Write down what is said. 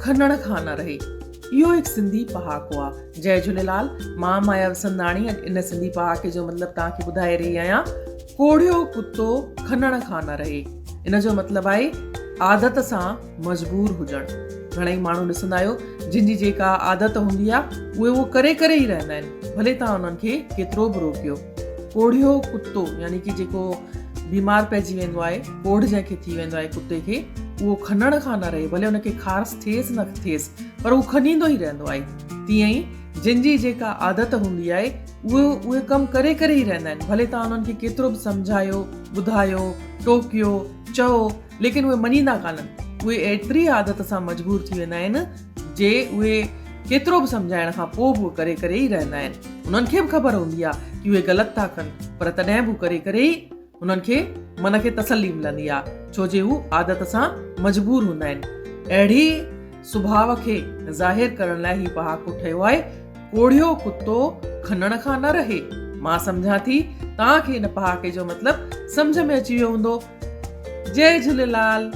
खनण खां न रहे। इहो हिकु सिंधी पहाको आहे। जय झूलेलाल, मां माया वसंदाणी इन सिंधी पहाके जो मतिलबु तव्हांखे ॿुधाए रही आहियां। कोढ़ियो कुतो खनण खां न रहे, इन जो मतिलबु आहे आदत सां मजबूर हुजणु। घणेई माण्हू ॾिसंदा आहियो जिन जी जेका आदत हूंदी आहे उहे उहो करे करे ई रहंदा आहिनि, भले तव्हां उन्हनि खे केतिरो बि रोकियो। कोढ़ियो कुतो यानी कि जेको बीमार पइजी वेंदो आहे, कोढ़ जंहिंखे थी वेंदो आहे कुते खे, उहो खनण खां न रहे, भले हुनखे ख़ारस थिएसि न थिएसि पर उहो खनींदो ई रहंदो आहे। तीअं ई जिन जी जेका आदत हूंदी आहे उहे कमु करे करे ई रहंदा आहिनि, भले तव्हां उन्हनि खे केतिरो बि सम्झायो, ॿुधायो, टोकियो, चओ, लेकिन उहे मञींदा कान्हनि। उहे एतिरी आदत सां मजबूर थी वेंदा आहिनि जे उहे केतिरो बि सम्झाइण खां पोइ बि करे करे ई रहंदा आहिनि। उन्हनि खे बि ख़बर हूंदी आहे कि उहे ग़लति था कनि, पर तॾहिं बि करे करे ई उन्हनि खे मन खे तसल्ली मिलंदी आहे, छो जे हू आदत सां मजबूर हूंदा आहिनि। अहिड़ी सुभाउ खे ज़ाहिर करण लाइ ही पहाको ठहियो आहे, कोढ़ियो कुतो खनण खां न रहे। मां सम्झां थी तव्हांखे इन पहाके जो मतिलबु सम्झ में अची वियो हूंदो। जय झूलेलाल।